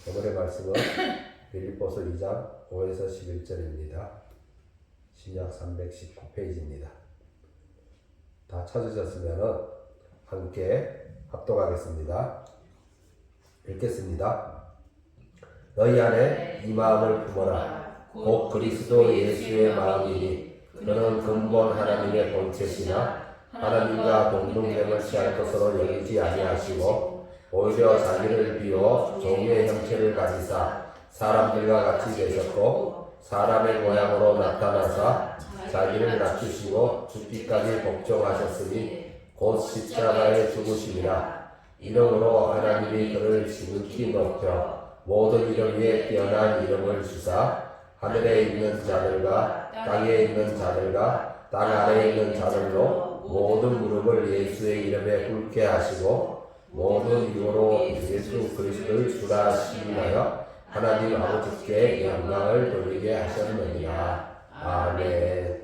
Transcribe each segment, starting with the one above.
오늘의 말씀은 빌립보서 2장 5에서 11절입니다. 신약 319페이지입니다. 다 찾으셨으면 함께 합독하겠습니다. 읽겠습니다. 너희 안에 이 마음을 품어라. 곧 그리스도 예수의 마음이니 그는 근본 하나님의 본체시나 하나님과 동등됨을 취할 것으로 여기지 아니하시고 오히려 자기를 비워 종의 형체를 가지사 사람들과 같이 되셨고 사람의 모양으로 나타나사 자기를 낮추시고 죽기까지 복종하셨으니 곧 십자가에 죽으심이라. 이름으로 하나님이 그를 지극히 높여 모든 이름 위에 뛰어난 이름을 주사 하늘에 있는 자들과 땅에 있는 자들과 땅 아래에 있는 자들로 모든 무릎을 예수의 이름에 꿇게 하시고 모든 입으로 예수 그리스도를 주라 시인하여 하나님 아버지께 영광을 돌리게 하셨느니라. 아멘.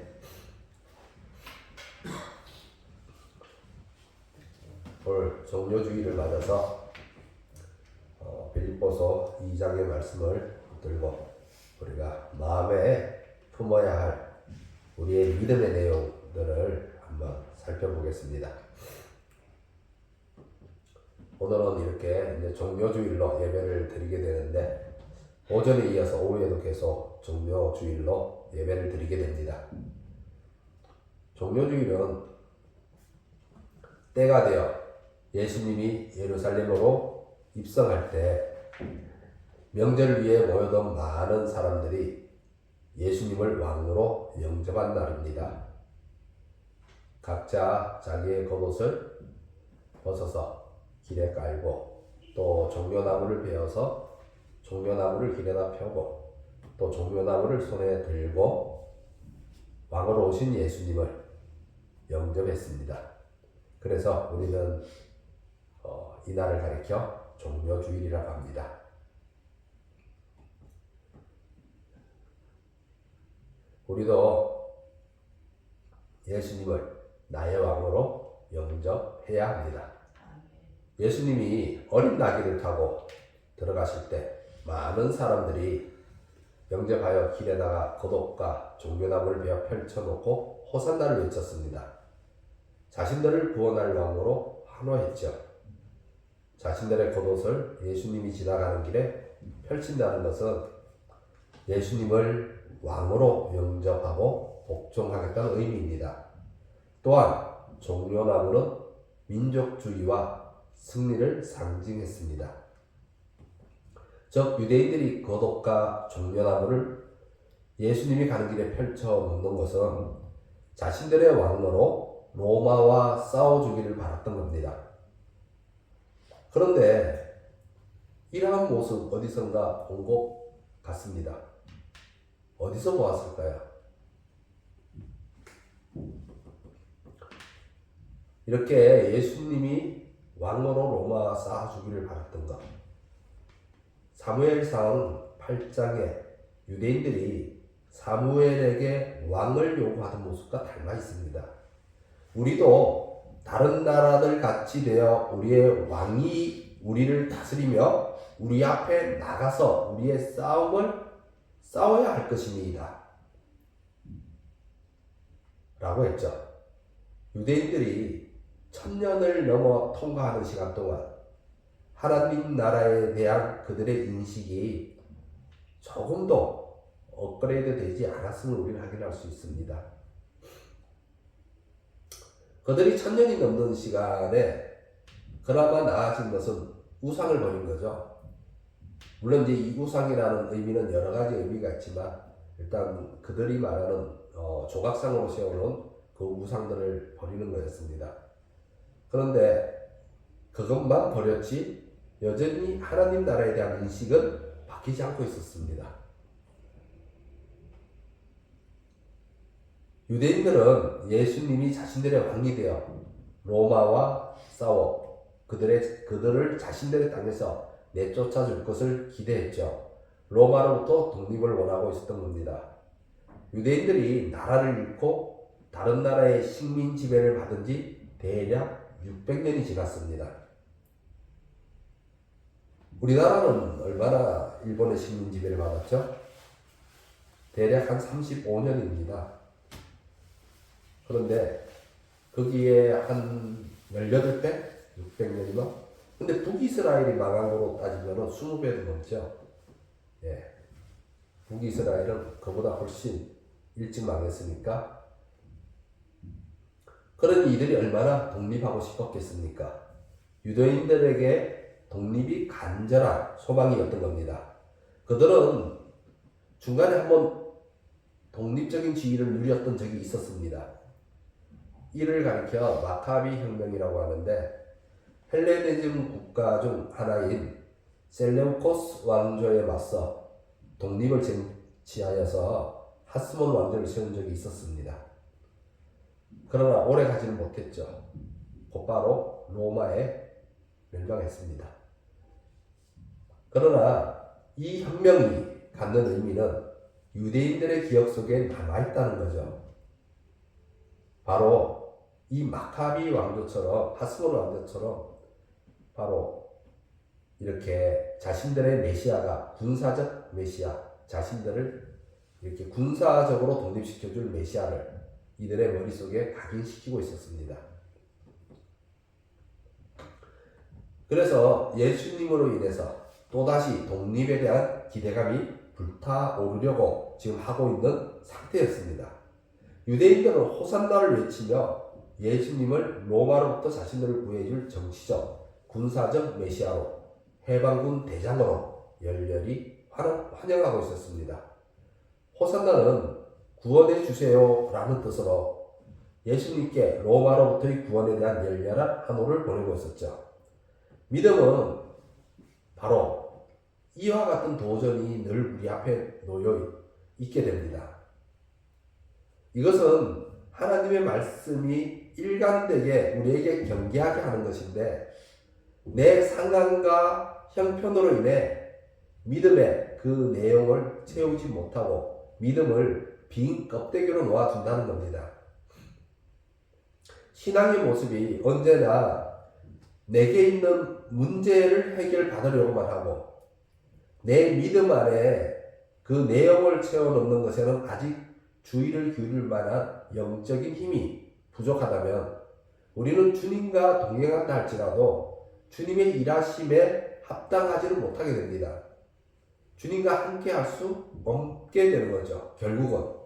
오늘 종료주의를 맞아서 빌립보서 2장의 말씀을 들고 우리가 마음에 품어야 할 우리의 믿음의 내용들을 한번 살펴보겠습니다. 오늘은 이렇게 이제 종료주일로 예배를 드리게 되는데 오전에 이어서 오후에도 계속 종료주일로 예배를 드리게 됩니다. 종료주일은 때가 되어 예수님이 예루살렘으로 입성할 때 명절을 위해 모여든 많은 사람들이 예수님을 왕으로 영접한 날입니다. 각자 자기의 겉옷을 벗어서 길에 깔고 또 종려나무를 베어서 종려나무를 길에다 펴고 또 종려나무를 손에 들고 왕으로 오신 예수님을 영접했습니다. 그래서 우리는 이날을 가리켜 종려주일이라고 합니다. 우리도 예수님을 나의 왕으로 영접해야 합니다. 예수님이 어린 나귀를 타고 들어가실 때 많은 사람들이 영접하여 길에다가 겉옷과 종려나무를 베어 펼쳐놓고 호산나를 외쳤습니다. 자신들을 구원할 왕으로 환호했죠. 자신들의 겉옷을 예수님이 지나가는 길에 펼친다는 것은 예수님을 왕으로 영접하고 복종하겠다는 의미입니다. 또한 종려나무는 민족주의와 승리를 상징했습니다. 즉 유대인들이 겉옷과 종려나무를 예수님이 가는 길에 펼쳐 놓는 것은 자신들의 왕으로 로마와 싸워주기를 바랐던 겁니다. 그런데 이러한 모습 어디선가 본 것 같습니다. 어디서 보았을까요? 이렇게 예수님이 왕으로 로마와 싸워주기를 바랐던 것. 사무엘상 8장에 유대인들이 사무엘에게 왕을 요구하던 모습과 닮아 있습니다. 우리도 다른 나라들 같이 되어 우리의 왕이 우리를 다스리며 우리 앞에 나가서 우리의 싸움을 싸워야 할 것입니다. 라고 했죠. 유대인들이 1000년을 넘어 통과하는 시간 동안 하나님 나라에 대한 그들의 인식이 조금도 업그레이드 되지 않았음을 우리는 확인할 수 있습니다. 그들이 1000년이 넘는 시간에 그나마 나아진 것은 우상을 버린 거죠. 물론 이제 이 우상이라는 의미는 여러 가지 의미가 있지만 일단 그들이 말하는 조각상으로 세워놓은 그 우상들을 버리는 거였습니다. 그런데 그것만 버렸지 여전히 하나님 나라에 대한 인식은 바뀌지 않고 있었습니다. 유대인들은 예수님이 자신들의 왕이 되어 로마와 싸워 그들을 자신들의 땅에서 내쫓아 줄 것을 기대했죠. 로마로부터 독립을 원하고 있었던 겁니다. 유대인들이 나라를 잃고 다른 나라의 식민 지배를 받은 지 대략 600년이 지났습니다. 우리나라는 얼마나 일본의 식민 지배를 받았죠? 대략 한 35년입니다. 그런데 거기에 한 18배? 600년이면? 근데 북이스라엘이 망한 거로 따지면 20배도 넘죠. 예. 북이스라엘은 그보다 훨씬 일찍 망했으니까 그런 이들이 얼마나 독립하고 싶었겠습니까? 유대인들에게 독립이 간절한 소망이었던 겁니다. 그들은 중간에 한번 독립적인 지위를 누렸던 적이 있었습니다. 이를 가리켜 마카비 혁명이라고 하는데 헬레니즘 국가 중 하나인 셀레우코스 왕조에 맞서 독립을 쟁취하여서 하스몬 왕조를 세운 적이 있었습니다. 그러나 오래 가지는 못했죠. 곧바로 로마에 멸망했습니다. 그러나 이 혁명이 갖는 의미는 유대인들의 기억 속에 남아있다는 거죠. 바로 이 마카비 왕조처럼 하스몬 왕조처럼 바로 이렇게 자신들의 메시아가 군사적 메시아, 자신들을 이렇게 군사적으로 독립시켜줄 메시아를 이들의 머릿속에 각인시키고 있었습니다. 그래서 예수님으로 인해서 또다시 독립에 대한 기대감이 불타오르려고 지금 하고 있는 상태였습니다. 유대인들은 호산나를 외치며 예수님을 로마로부터 자신들을 구해줄 정치적, 군사적 메시아로, 해방군 대장으로 열렬히 환영하고 있었습니다. 호산나는 구원해 주세요 라는 뜻으로 예수님께 로마로부터의 구원에 대한 열렬한 환호를 보내고 있었죠. 믿음은 바로 이와 같은 도전이 늘 우리 앞에 놓여 있게 됩니다. 이것은 하나님의 말씀이 일관되게 우리에게 경계하게 하는 것인데 내 상황과 형편으로 인해 믿음의 그 내용을 채우지 못하고 믿음을 빈 껍데기로 놓아둔다는 겁니다. 신앙의 모습이 언제나 내게 있는 문제를 해결받으려고만 하고 내 믿음 안에 그 내용을 채워넣는 것에는 아직 주의를 기울일 만한 영적인 힘이 부족하다면 우리는 주님과 동행한다 할지라도 주님의 일하심에 합당하지를 못하게 됩니다. 주님과 함께 할 수 없게 되는 거죠. 결국은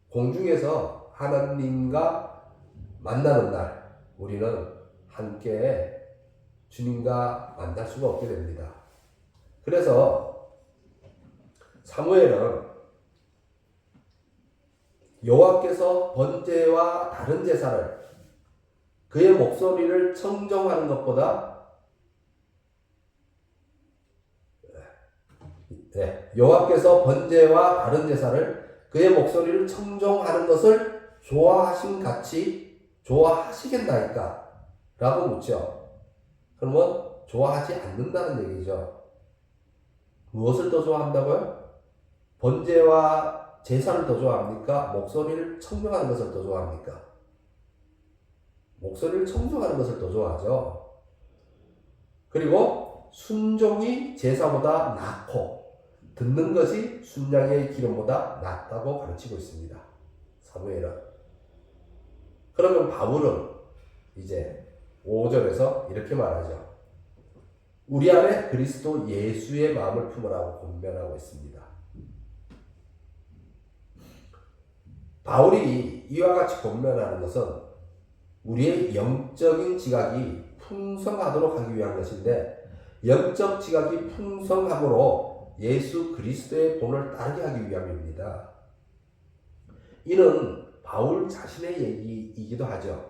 공중에서 하나님과 만나는 날 우리는 함께 주님과 만날 수가 없게 됩니다. 그래서 사무엘은 여호와께서 번제와 다른 제사를 그의 목소리를 청정하는 것보다 여호와께서 번제와 다른 제사를 그의 목소리를 청정하는 것을 좋아하신 같이 좋아하시겠나이까? 라고 묻죠. 그러면 좋아하지 않는다는 얘기죠. 무엇을 더 좋아한다고요? 번제와 제사를 더 좋아합니까? 목소리를 청정하는 것을 더 좋아합니까? 목소리를 청정하는 것을 더 좋아하죠. 그리고 순종이 제사보다 낫고 듣는 것이 순양의 기름보다 낫다고 가르치고 있습니다. 사무엘은. 그러면 바울은 이제 5절에서 이렇게 말하죠. 우리 안에 그리스도 예수의 마음을 품으라고 권면하고 있습니다. 바울이 이와 같이 권면하는 것은 우리의 영적인 지각이 풍성하도록 하기 위한 것인데 영적 지각이 풍성함으로 예수 그리스도의 본을 따르게 하기 위함입니다. 이는 바울 자신의 얘기이기도 하죠.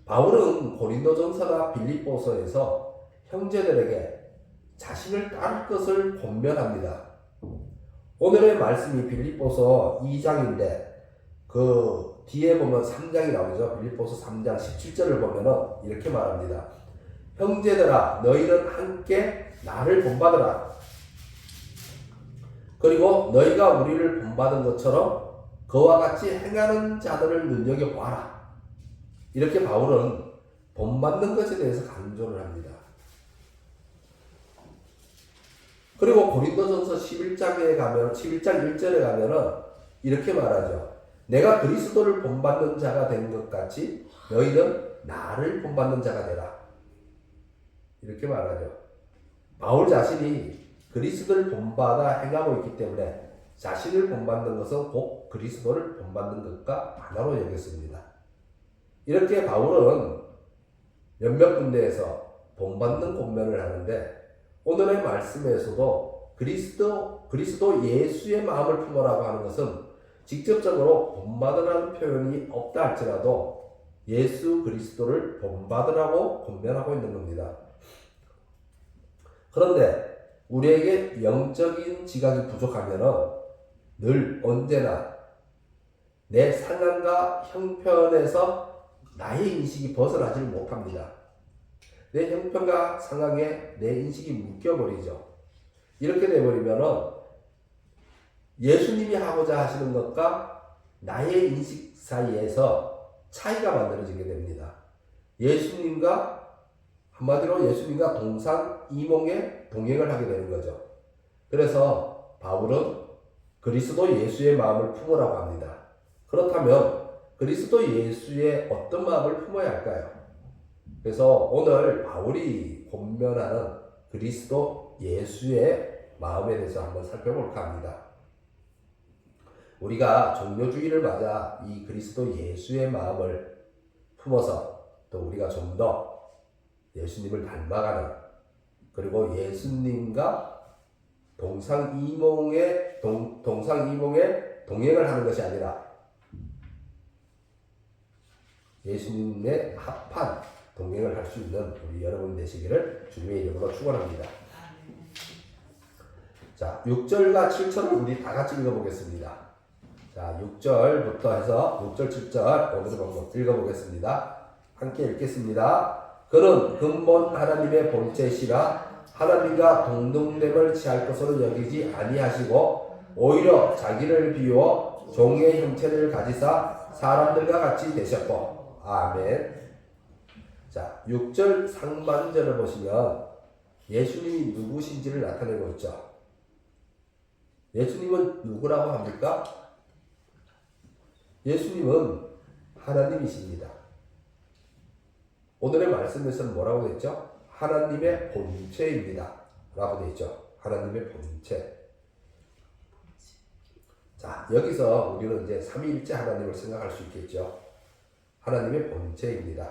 바울은 고린도전서나 빌립보서에서 형제들에게 자신을 따를 것을 권면합니다. 오늘의 말씀이 빌립보서 2장인데 그 뒤에 보면 3장이 나오죠. 빌립보서 3장 17절을 보면 이렇게 말합니다. 형제들아 너희는 함께 나를 본받으라. 그리고 너희가 우리를 본받은 것처럼 그와 같이 행하는 자들을 눈여겨보아라. 이렇게 바울은 본받는 것에 대해서 강조를 합니다. 그리고 고린도전서 11장에 가면 11장 1절에 가면은 이렇게 말하죠. 내가 그리스도를 본받는 자가 된 것 같이 너희는 나를 본받는 자가 되라. 이렇게 말하죠. 바울 자신이 그리스도를 본받아 행하고 있기 때문에 자신을 본받는 것은 곧 그리스도를 본받는 것과 하나로 여겼습니다. 이렇게 바울은 몇몇 군데에서 본받는 권면을 하는데 오늘의 말씀에서도 그리스도 예수의 마음을 품으라고 하는 것은 직접적으로 본받으라는 표현이 없다 할지라도 예수 그리스도를 본받으라고 권면하고 있는 겁니다. 그런데 우리에게 영적인 지각이 부족하면 늘 언제나 내 상황과 형편에서 나의 인식이 벗어나지 못합니다. 내 형편과 상황에 내 인식이 묶여버리죠. 이렇게 되어버리면 예수님이 하고자 하시는 것과 나의 인식 사이에서 차이가 만들어지게 됩니다. 한마디로 예수님과 동상이몽의 동행을 하게 되는 거죠. 그래서 바울은 그리스도 예수의 마음을 품으라고 합니다. 그렇다면 그리스도 예수의 어떤 마음을 품어야 할까요? 그래서 오늘 바울이 권면하는 그리스도 예수의 마음에 대해서 한번 살펴볼까 합니다. 우리가 종료주의를 맞아 이 그리스도 예수의 마음을 품어서 또 우리가 좀 더 예수님을 닮아가는, 그리고 예수님과 동상이몽의 동행을 하는 것이 아니라 예수님의 합한 동행을 할 수 있는 우리 여러분 되시기를 주님의 이름으로 축원합니다. 자, 6절과 7절을 우리 다 같이 읽어보겠습니다. 자, 6절부터 해서 6절, 7절 오늘은 한번 읽어보겠습니다. 함께 읽겠습니다. 그는 근본 하나님의 본체시라 하나님과 동등됨을 취할 것으로 여기지 아니하시고 오히려 자기를 비워 종의 형체를 가지사 사람들과 같이 되셨고. 아멘. 자, 6절 상반절을 보시면 예수님이 누구신지를 나타내고 있죠. 예수님은 누구라고 합니까? 예수님은 하나님이십니다. 오늘의 말씀에서는 뭐라고 되어 하나님의 본체입니다. 라고 되어 있죠. 하나님의 본체. 자, 여기서 우리는 이제 삼위일체 하나님을 생각할 수 있겠죠. 하나님의 본체입니다.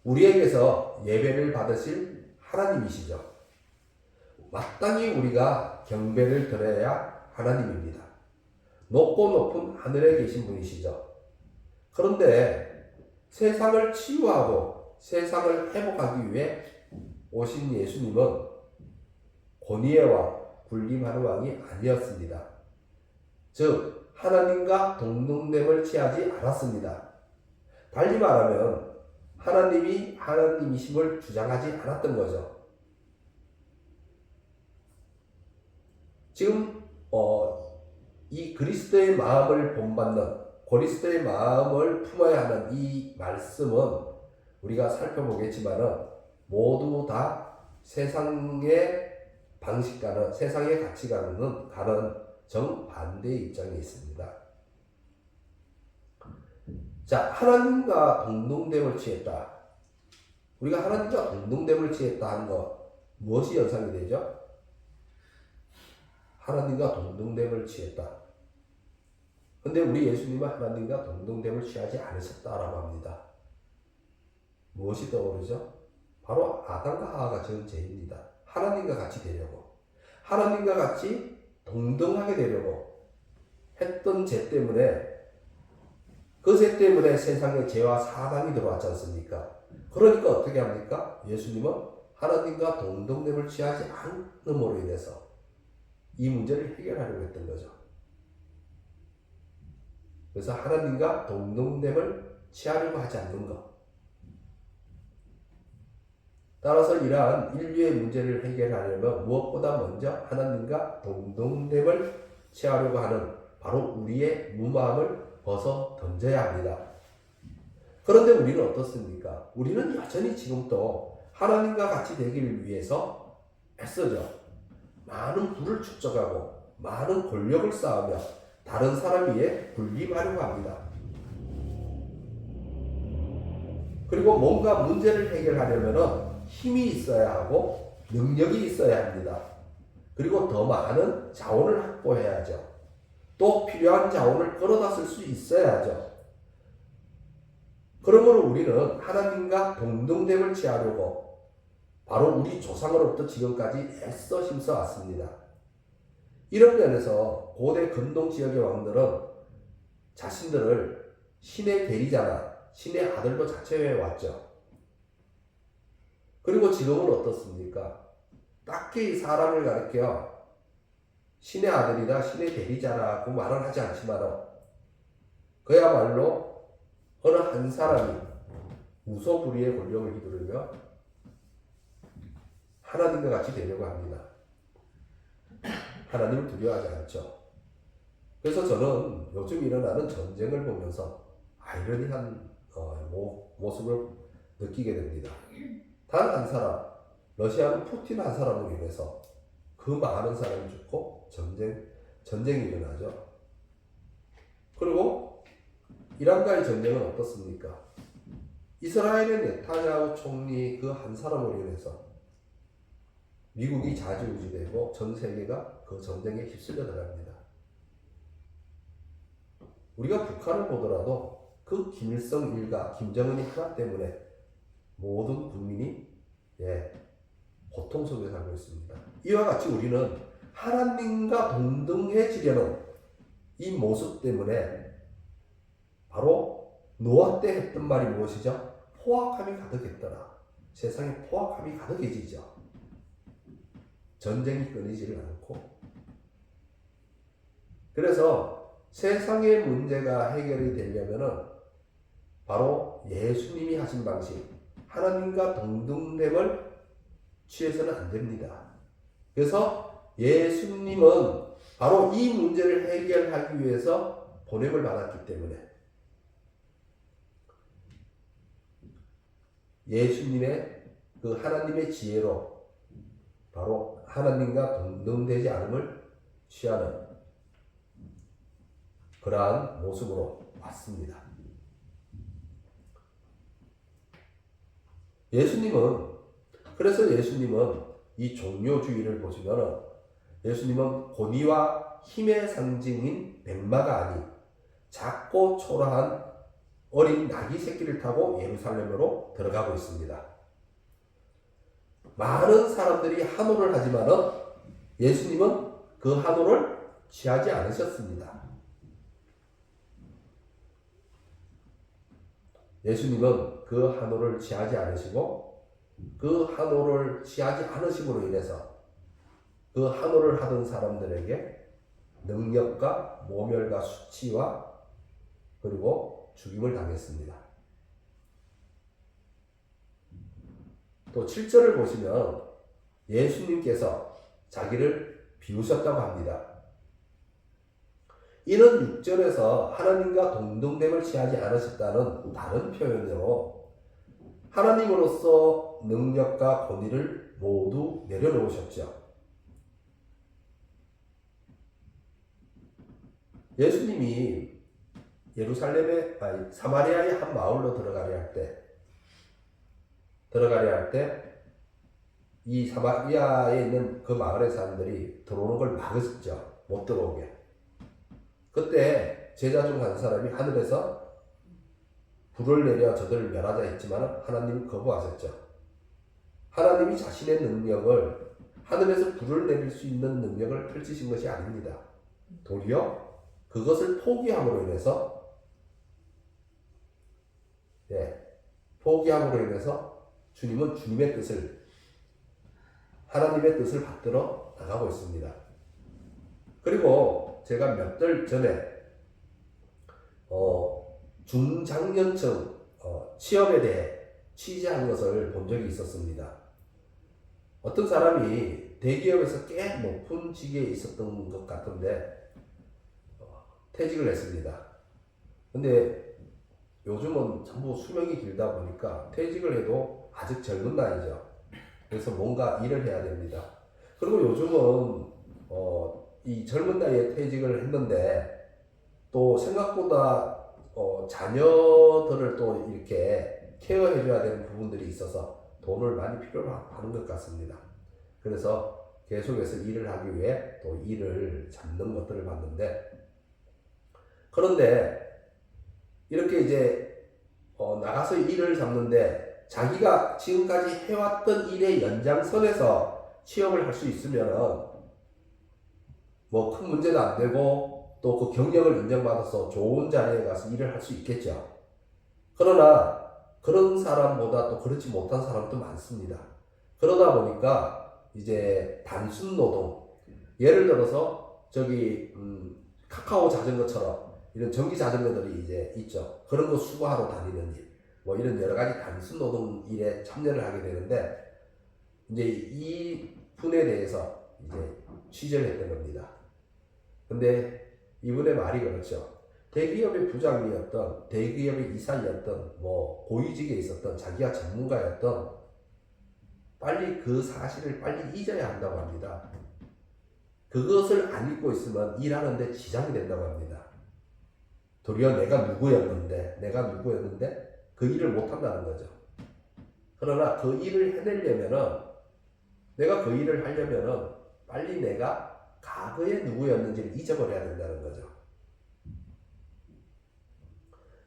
우리에게서 예배를 받으실 하나님이시죠. 마땅히 우리가 경배를 드려야 하나님입니다. 높고 높은 하늘에 계신 분이시죠. 그런데 세상을 치유하고 세상을 회복하기 위해 오신 예수님은 권위의 왕, 군림하는 왕이 아니었습니다. 즉 하나님과 동등됨을 취하지 않았습니다. 달리 말하면 하나님이 하나님이심을 주장하지 않았던 거죠. 지금 이 그리스도의 마음을 본받는, 그리스도의 마음을 품어야 하는 이 말씀은 우리가 살펴보겠지만은 모두 다 세상의 방식과는, 세상의 가치관은 가는 정반대의 입장에 있습니다. 자, 하나님과 동등됨을 취했다. 우리가 하나님과 동등됨을 취했다 하는 것, 무엇이 연상이 되죠? 하나님과 동등됨을 취했다. 근데 우리 예수님은 하나님과 동등됨을 취하지 않으셨다라고 합니다. 무엇이 떠오르죠? 바로 아담과 하와가 지은 죄입니다. 하나님과 같이 되려고, 하나님과 같이 동등하게 되려고 했던 죄 때문에, 그 죄 때문에 세상에 죄와 사망이 들어왔지 않습니까? 그러니까 어떻게 합니까? 예수님은 하나님과 동등됨을 취하지 않음으로 인해서 이 문제를 해결하려고 했던 거죠. 그래서 하나님과 동등됨을 취하려고 하지 않는 것. 따라서 이러한 인류의 문제를 해결하려면 무엇보다 먼저 하나님과 동등됨을 취하려고 하는 바로 우리의 무마음을 벗어 던져야 합니다. 그런데 우리는 어떻습니까? 우리는 여전히 지금도 하나님과 같이 되기를 위해서 애써죠. 많은 부를 축적하고 많은 권력을 쌓으며 다른 사람 위에 군림하려고 합니다. 그리고 뭔가 문제를 해결하려면 힘이 있어야 하고 능력이 있어야 합니다. 그리고 더 많은 자원을 확보해야죠. 또 필요한 자원을 끌어다 쓸 수 있어야죠. 그러므로 우리는 하나님과 동등됨을 취하려고 바로 우리 조상으로부터 지금까지 애써 힘써 왔습니다. 이런 면에서 고대 근동 지역의 왕들은 자신들을 신의 대리자나 신의 아들로 자처해 왔죠. 그리고 지금은 어떻습니까? 딱히 사람을 가리켜 신의 아들이다, 신의 대리자라고 말은 하지 않지만 그야말로 어느 한 사람이 무소불위의 권력을 휘두르며 하나님과 같이 되려고 합니다. 하나님을 두려워하지 않죠. 그래서 저는 요즘 일어나는 전쟁을 보면서 아이러니한 모습을 느끼게 됩니다. 단 한 사람, 러시아는 푸틴 한 사람으로 인해서 그 많은 사람이 죽고 전쟁이 일어나죠. 그리고 이란과의 전쟁은 어떻습니까? 이스라엘의 네타냐후 총리 그 한 사람으로 인해서 미국이 좌지우지되고 전 세계가 그 전쟁에 휩쓸려 들어갑니다. 우리가 북한을 보더라도 그 김일성 일가, 김정은이 하나 때문에 모든 국민이 고통 속에 살고 있습니다. 이와 같이 우리는 하나님과 동등해지려는 이 모습 때문에 바로 노아 때 했던 말이 무엇이죠? 포악함이 가득했더라. 세상에 포악함이 가득해지죠. 전쟁이 끊이지를 않고. 그래서 세상의 문제가 해결이 되려면은 바로 예수님이 하신 방식, 하나님과 동등됨을 취해서는 안 됩니다. 그래서 예수님은 바로 이 문제를 해결하기 위해서 보냄을 받았기 때문에 예수님의 그 하나님의 지혜로 바로 하나님과 동등되지 않음을 취하는 그러한 모습으로 왔습니다. 그래서 예수님은 이 종료주의를 보시면 예수님은 권위와 힘의 상징인 백마가 아닌 작고 초라한 어린 나귀 새끼를 타고 예루살렘으로 들어가고 있습니다. 많은 사람들이 한호를 하지만은 예수님은 그 한호를 취하지 않으셨습니다. 예수님은 그 한호를 취하지 않으시고 그 한호를 취하지 않으심으로 인해서 그 한호를 하던 사람들에게 능력과 모멸과 수치와 그리고 죽임을 당했습니다. 또 7절을 보시면 예수님께서 자기를 비우셨다고 합니다. 이는 6절에서 하나님과 동등됨을 취하지 않으셨다는 다른 표현으로 하나님으로서 능력과 권위를 모두 내려놓으셨죠. 예수님이 사마리아의 한 마을로 들어가려 할 때 이 사마리아에 있는 그 마을의 사람들이 들어오는 걸 막으셨죠. 못 들어오게. 그때 제자 중 한 사람이 하늘에서 불을 내려 저들을 멸하자 했지만 하나님이 거부하셨죠. 하나님이 자신의 능력을 하늘에서 불을 내릴 수 있는 능력을 펼치신 것이 아닙니다. 도리어 그것을 포기함으로 인해서 주님은 주님의 뜻을 하나님의 뜻을 받들어 나가고 있습니다. 그리고 제가 몇 달 전에 중장년층 취업에 대해 취재한 것을 본 적이 있었습니다. 어떤 사람이 대기업에서 꽤 높은 직에 있었던 것 같은데 퇴직을 했습니다. 근데 요즘은 전부 수명이 길다 보니까 퇴직을 해도 아직 젊은 나이죠. 그래서 뭔가 일을 해야 됩니다. 그리고 요즘은 이 젊은 나이에 퇴직을 했는데 또 생각보다 자녀들을 또 이렇게 케어해줘야 되는 부분들이 있어서 돈을 많이 필요로 하는 것 같습니다. 그래서 계속해서 일을 하기 위해 또 일을 잡는 것들을 봤는데, 그런데 이렇게 이제 나가서 일을 잡는데 자기가 지금까지 해왔던 일의 연장선에서 취업을 할 수 있으면은 뭐 큰 문제도 안 되고 또 그 경력을 인정받아서 좋은 자리에 가서 일을 할 수 있겠죠. 그러나 그런 사람보다 또 그렇지 못한 사람도 많습니다. 그러다 보니까 이제 단순 노동, 예를 들어서 저기 카카오 자전거처럼 이런 전기 자전거들이 이제 있죠. 그런 거 수거하러 다니는 일, 뭐 이런 여러 가지 단순 노동 일에 참여를 하게 되는데, 이제 이 분에 대해서 이제 취재를 했던 겁니다. 근데 이분의 말이 그렇죠. 대기업의 부장이었던, 대기업의 이사였던, 뭐 고위직에 있었던, 자기가 전문가였던, 빨리 그 사실을 빨리 잊어야 한다고 합니다. 그것을 안 잊고 있으면 일하는데 지장이 된다고 합니다. 도리어 내가 누구였는데 그 일을 못한다는 거죠. 그러나 그 일을 해내려면은, 내가 그 일을 하려면은 빨리 내가 과거에 누구였는지를 잊어버려야 된다는 거죠.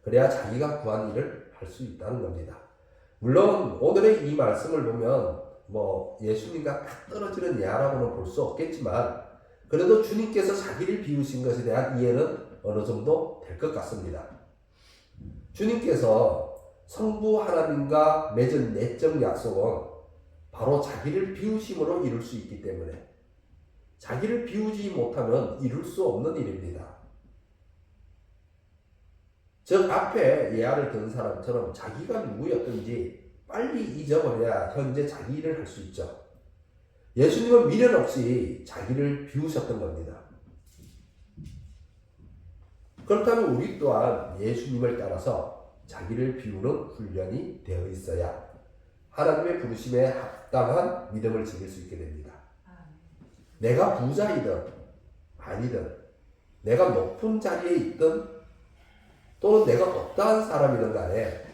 그래야 자기가 구한 일을 할 수 있다는 겁니다. 물론 오늘의 이 말씀을 보면 뭐 예수님과 딱 떨어지는 예화라고는 볼 수 없겠지만, 그래도 주님께서 자기를 비우신 것에 대한 이해는 어느 정도 될 것 같습니다. 주님께서 성부 하나님과 맺은 내적 약속은 바로 자기를 비우심으로 이룰 수 있기 때문에, 자기를 비우지 못하면 이룰 수 없는 일입니다. 저 앞에 예화를 든 사람처럼 자기가 누구였든지 빨리 잊어버려야 현재 자기 일을 할 수 있죠. 예수님은 미련 없이 자기를 비우셨던 겁니다. 그렇다면 우리 또한 예수님을 따라서 자기를 비우는 훈련이 되어 있어야 하나님의 부르심에 합당한 믿음을 지닐 수 있게 됩니다. 내가 부자이든 아니든, 내가 높은 자리에 있든 또는 내가 어떠한 사람이든 간에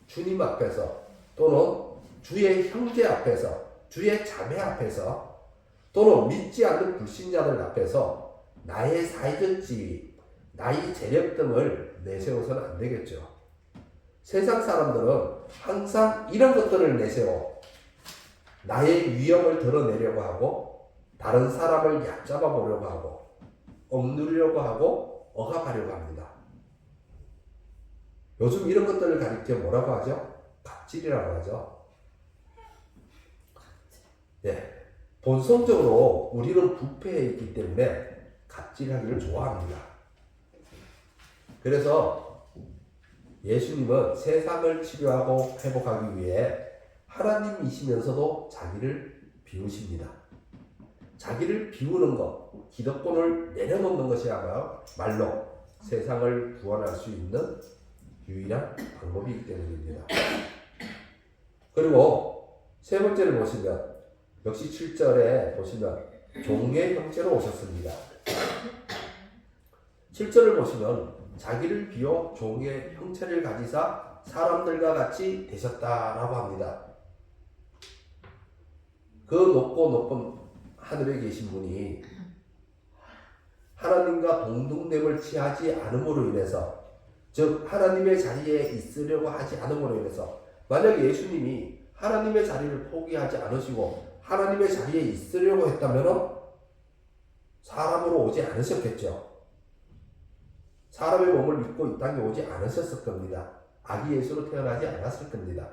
주님 앞에서 또는 주의 형제 앞에서, 주의 자매 앞에서, 또는 믿지 않는 불신자들 앞에서 나의 사회적 지위, 나의 재력 등을 내세워서는 안 되겠죠. 세상 사람들은 항상 이런 것들을 내세워 나의 위험을 드러내려고 하고, 다른 사람을 얕잡아 보려고 하고, 억누르려고 하고, 억압하려고 합니다. 요즘 이런 것들을 가리켜 뭐라고 하죠? 갑질이라고 하죠. 예, 본성적으로 우리는 부패해 있기 때문에 갑질하기를 좋아합니다. 그래서 예수님은 세상을 치료하고 회복하기 위해 하나님이시면서도 자기를 비우십니다. 자기를 비우는 것, 기득권을 내려놓는 것이야말로 세상을 구원할 수 있는 유일한 방법이기 때문입니다. 그리고 세 번째를 보시면, 역시 7절에 보시면 종의 형체로 오셨습니다. 7절을 보시면 자기를 비워 종의 형체를 가지사 사람들과 같이 되셨다라고 합니다. 그 높고 높은 하늘에 계신 분이 하나님과 동등됨을 취하지 않음으로 인해서, 즉 하나님의 자리에 있으려고 하지 않음으로 인해서, 만약 예수님이 하나님의 자리를 포기하지 않으시고 하나님의 자리에 있으려고 했다면 사람으로 오지 않으셨겠죠. 사람의 몸을 입고 이 땅에 오지 않으셨을 겁니다. 아기 예수로 태어나지 않았을 겁니다.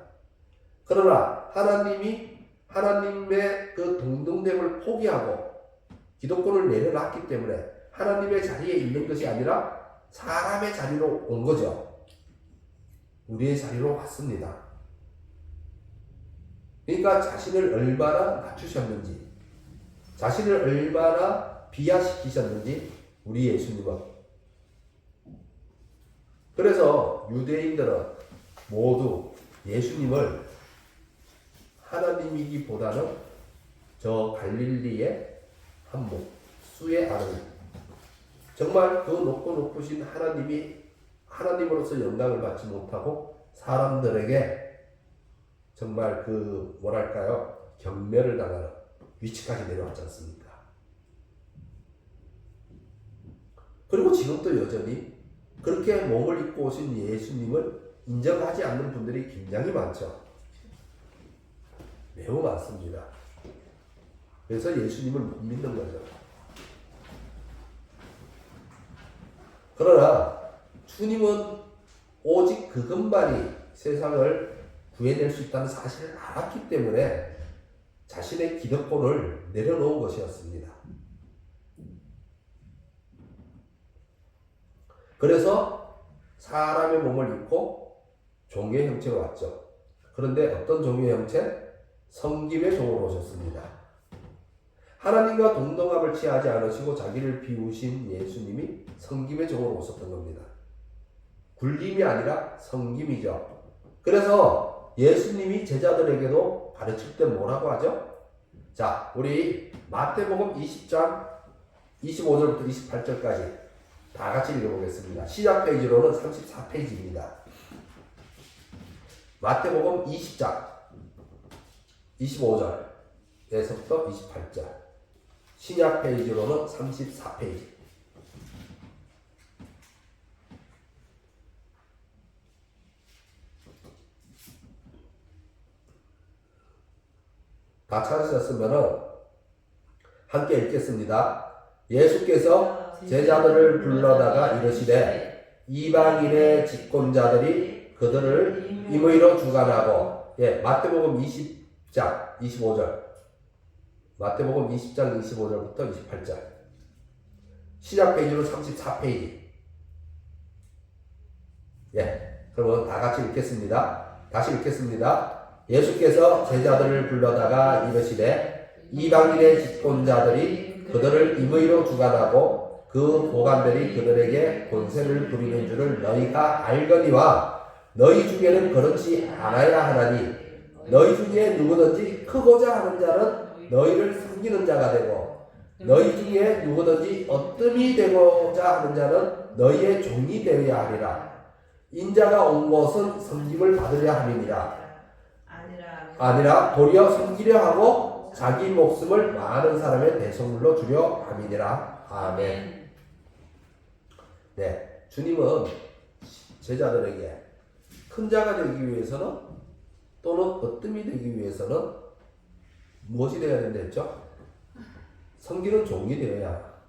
그러나 하나님이 하나님의 그 동등됨을 포기하고 기독권을 내려놨기 때문에 하나님의 자리에 있는 것이 아니라 사람의 자리로 온 거죠. 우리의 자리로 왔습니다. 그러니까 자신을 얼마나 낮추셨는지, 자신을 얼마나 비하시키셨는지 우리 예수님은. 그래서 유대인들은 모두 예수님을 하나님이기보다는 저 갈릴리의 한 숲수의 아들, 정말 그 높고 높으신 하나님이 하나님으로서 영광을 받지 못하고 사람들에게 정말 그 뭐랄까요, 경멸을 당하는 위치까지 내려왔지 않습니까? 그리고 지금도 여전히 그렇게 몸을 입고 오신 예수님을 인정하지 않는 분들이 굉장히 많죠. 매우 많습니다. 그래서 예수님을 못 믿는 거죠. 그러나 주님은 오직 그것만이 세상을 구해낼 수 있다는 사실을 알았기 때문에 자신의 기득권을 내려놓은 것이었습니다. 그래서 사람의 몸을 입고 종의 형체로 왔죠. 그런데 어떤 종의 형체? 섬김의 종으로 오셨습니다. 하나님과 동등함을 취하지 않으시고 자기를 비우신 예수님이 섬김의 종으로 오셨던 겁니다. 굴림이 아니라 섬김이죠. 그래서 예수님이 제자들에게도 가르칠 때 뭐라고 하죠? 자, 우리 마태복음 20장 25절부터 28절까지 다 같이 읽어보겠습니다. 시작 페이지로는 34페이지입니다. 마태복음 20장 25절에서부터 28절, 신약 페이지로는 34페이지. 다 찾으셨으면 함께 읽겠습니다. 예수께서 제자들을 불러다가 이르시되 이방인의 집권자들이 그들을 임의로 주관하고, 마태복음 20장 25절, 마태복음 20장 25절부터 28절, 시작 페이지로 34페이지. 그러면 다 같이 읽겠습니다. 다시 읽겠습니다. 예수께서 제자들을 불러다가 이르시되 이방인의 집권자들이 그들을 임의로 주관하고 그 보관들이 그들에게 권세를 부리는 줄을 너희가 알거니와 너희 중에는 그렇지 않아야 하나니 너희 중에 누구든지 크고자 하는 자는 너희를 섬기는 자가 되고 너희 중에 누구든지 어뜸이 되고자 하는 자는 너희의 종이 되어야 하리라. 인자가 온 것은 섬김을 받으려 함이니라. 아니라 도리어 섬기려 하고 자기 목숨을 많은 사람의 대속물로 주려 함이니라. 아멘. 주님은 제자들에게 큰 자가 되기 위해서는, 또는 어뜸이 되기 위해서는 무엇이 되어야 된다 했죠? 섬기는 종이 되어야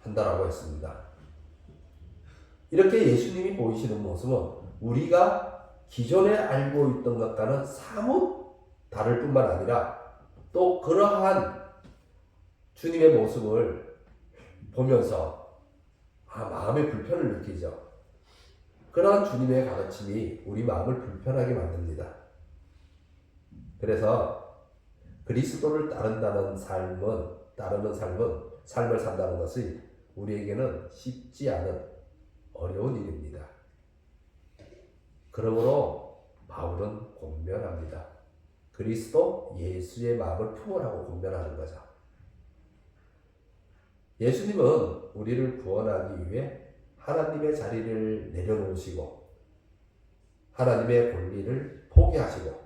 한다라고 했습니다. 이렇게 예수님이 보이시는 모습은 우리가 기존에 알고 있던 것과는 사뭇 다를 뿐만 아니라 또 그러한 주님의 모습을 보면서 마음의 불편을 느끼죠. 그러한 주님의 가르침이 우리 마음을 불편하게 만듭니다. 그래서 그리스도를 따르는 삶을 산다는 것이 우리에게는 쉽지 않은 어려운 일입니다. 그러므로 바울은 권면합니다. 그리스도 예수의 마음을 품으라고 권면하는 거죠. 예수님은 우리를 구원하기 위해 하나님의 자리를 내려놓으시고 하나님의 권리를 포기하시고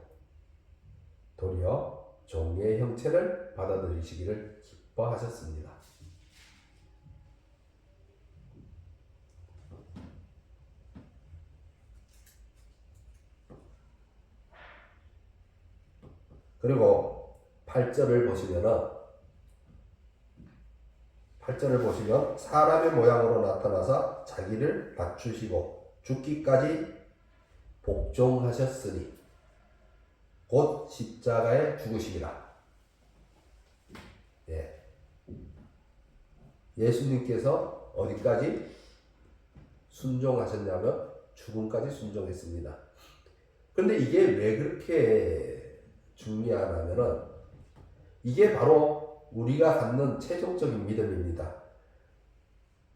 도리어 종의 형체를 받아들이시기를 기뻐하셨습니다. 그리고 8절을 보시면 사람의 모양으로 나타나서 자기를 낮추시고 죽기까지 복종하셨으니 곧 십자가에 죽으시리라. 예수님께서 어디까지 순종하셨냐면 죽음까지 순종했습니다. 그런데 이게 왜 그렇게 중요하냐면은 이게 바로 우리가 갖는 최종적인 믿음입니다.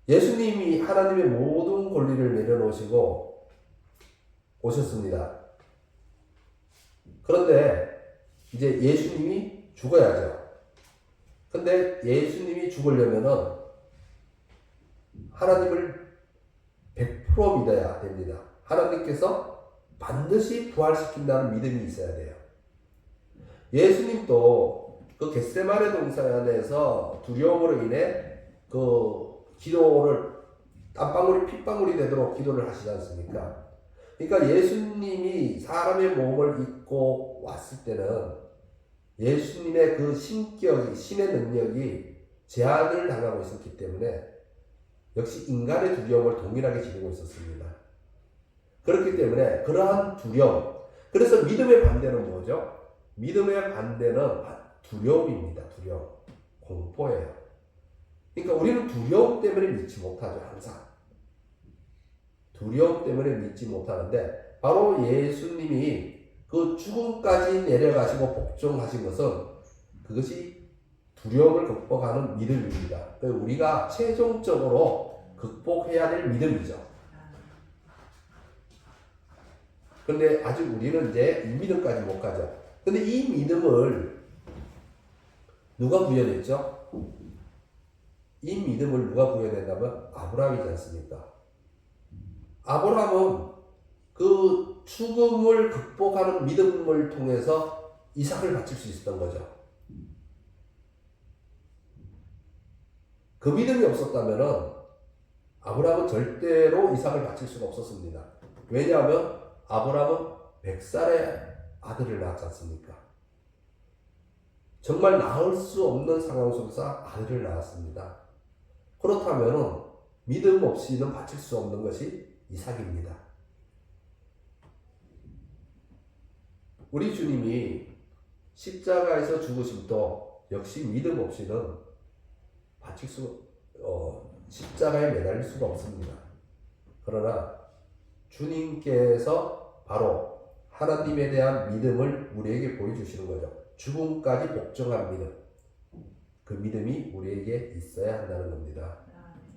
예수님이 하나님의 모든 권리를 내려놓으시고 오셨습니다. 그런데 이제 예수님이 죽어야죠. 근데 예수님이 죽으려면은 하나님을 100% 믿어야 됩니다. 하나님께서 반드시 부활시킨다는 믿음이 있어야 돼요. 예수님도 그 겟세마네 동산에서 두려움으로 인해 그 기도를 땀방울이 핏방울이 되도록 기도를 하시지 않습니까? 그러니까 예수님이 사람의 몸을 입고 왔을 때는 예수님의 그 신격이, 신의 능력이 제한을 당하고 있었기 때문에 역시 인간의 두려움을 동일하게 지니고 있었습니다. 그렇기 때문에 그러한 두려움, 그래서 믿음의 반대는 뭐죠? 믿음의 반대는 두려움입니다. 두려움, 공포예요. 그러니까 우리는 두려움 때문에 믿지 못하죠. 항상 두려움 때문에 믿지 못하는데, 바로 예수님이 그 죽음까지 내려가시고 복종하신 것은 그것이 두려움을 극복하는 믿음입니다. 우리가 최종적으로 극복해야 될 믿음이죠. 근데 아직 우리는 이제 이 믿음까지 못 가죠. 근데 이 믿음을 누가 구현했죠? 이 믿음을 누가 구현했냐면 아브라함이지 않습니까? 아브라함은 그 죽음을 극복하는 믿음을 통해서 이삭을 바칠 수 있었던 거죠. 그 믿음이 없었다면 아브라함은 절대로 이삭을 바칠 수가 없었습니다. 왜냐하면 아브라함은 100살의 아들을 낳았지 않습니까? 정말 낳을 수 없는 상황 속에서 아들을 낳았습니다. 그렇다면 믿음 없이는 바칠 수 없는 것이 이삭입니다. 우리 주님이 십자가에서 죽으심도 역시 믿음 없이는 바칠 십자가에 매달릴 수가 없습니다. 그러나 주님께서 바로 하나님에 대한 믿음을 우리에게 보여주시는 거죠. 죽음까지 복종한 믿음. 그 믿음이 우리에게 있어야 한다는 겁니다.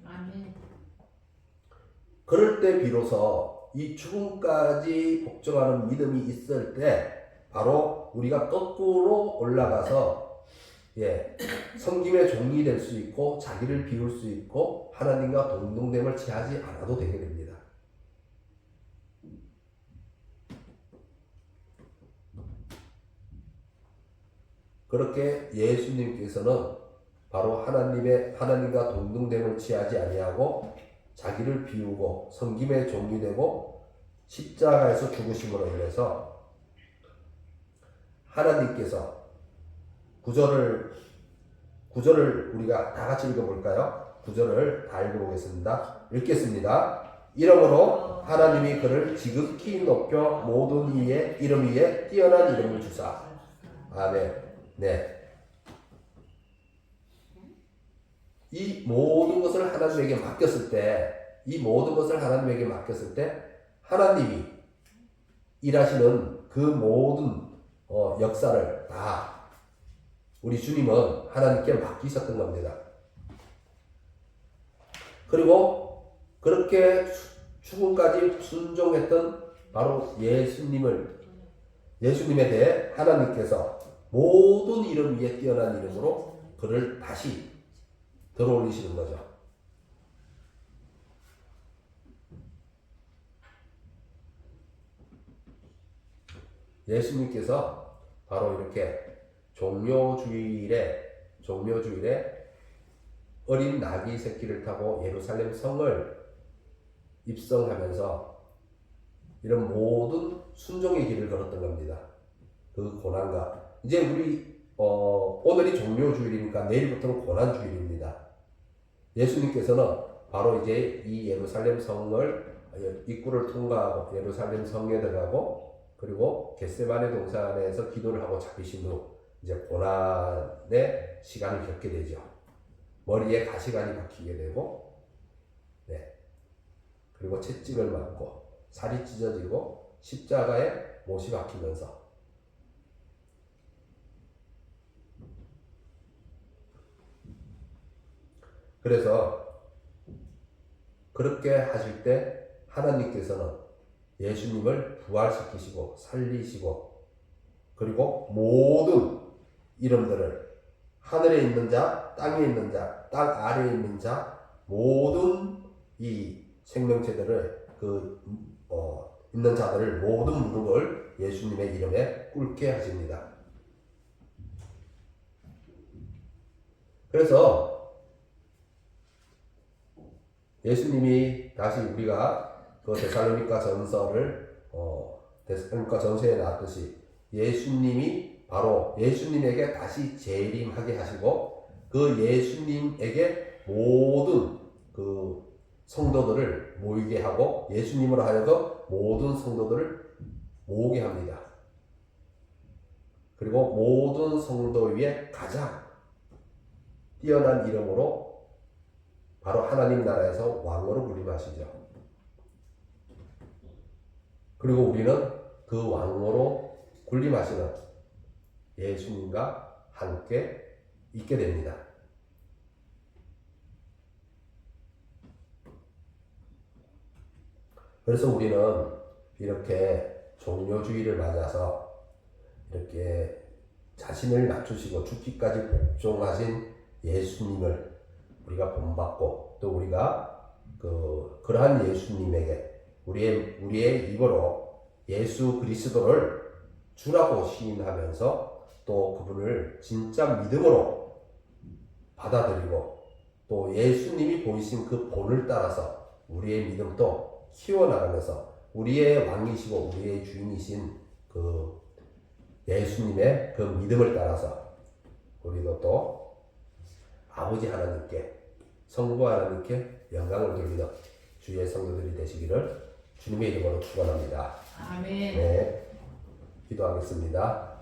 아멘. 그럴 때 비로소 이 죽음까지 복종하는 믿음이 있을 때 바로 우리가 거꾸로 올라가서 섬김의 종이 될 수 있고 자기를 비울 수 있고 하나님과 동등됨을 취하지 않아도 되게 됩니다. 그렇게 예수님께서는 바로 하나님과 동등됨을 취하지 아니하고 자기를 비우고 섬김의 종이 되고 십자가에서 죽으심으로 인해서 하나님께서 구절을 우리가 다 같이 읽어볼까요? 구절을 다 읽어보겠습니다. 읽겠습니다. 이러므로 하나님이 그를 지극히 높여 모든 이의 이름 위에 뛰어난 이름을 주사. 아멘. 네. 이 모든 것을 하나님에게 맡겼을 때, 하나님이 일하시는 그 모든 역사를 다 우리 주님은 하나님께 맡기셨던 겁니다. 그리고 그렇게 죽음까지 순종했던 바로 예수님에 대해 하나님께서 모든 이름 위에 뛰어난 이름으로 그를 다시 들어올리시는 거죠. 예수님께서 바로 이렇게 종료주일에 어린 나귀 새끼를 타고 예루살렘 성을 입성하면서 이런 모든 순종의 길을 걸었던 겁니다. 그 고난과 이제 우리 오늘이 종료주일이니까 내일부터는 고난주일입니다. 예수님께서는 바로 이제 이 예루살렘 성을 입구를 통과하고 예루살렘 성에 들어가고 그리고 겟세마네 동산에서 기도를 하고 잡히신 후 이제 고난의 시간을 겪게 되죠. 머리에 가시관이 박히게 되고, 그리고 채찍을 맞고 살이 찢어지고 십자가에 못이 박히면서 그래서 그렇게 하실 때 하나님께서는 예수님을 부활시키시고 살리시고 그리고 모든 이름들을 하늘에 있는 자, 땅에 있는 자, 땅 아래에 있는 자, 모든 이 생명체들을 있는 자들을 모든 무릎을 예수님의 이름에 꿇게 하십니다. 그래서 예수님이 다시 우리가 그 데살로니가 전서를 데살로니가 전서에 나왔듯이 예수님이 바로 예수님에게 다시 재림하게 하시고 그 예수님에게 모든 그 성도들을 모이게 하고 예수님으로 하여금 모든 성도들을 모으게 합니다. 그리고 모든 성도 위에 가장 뛰어난 이름으로 바로 하나님 나라에서 왕으로 부림하시죠. 그리고 우리는 그 왕으로 군림하시는 예수님과 함께 있게 됩니다. 그래서 우리는 이렇게 종료주의를 맞아서 이렇게 자신을 낮추시고 죽기까지 복종하신 예수님을 우리가 본받고 또 우리가 그러한 예수님에게 우리의 입으로 예수 그리스도를 주라고 시인하면서 또 그분을 진짜 믿음으로 받아들이고 또 예수님이 보이신 그 본을 따라서 우리의 믿음도 키워나가면서 우리의 왕이시고 우리의 주인이신 그 예수님의 그 믿음을 따라서 우리도 또 아버지 하나님께 성부 하나님께 영광을 돌리는 주의 성도들이 되시기를 주님의 이름으로 축원합니다. 아멘. 네, 기도하겠습니다.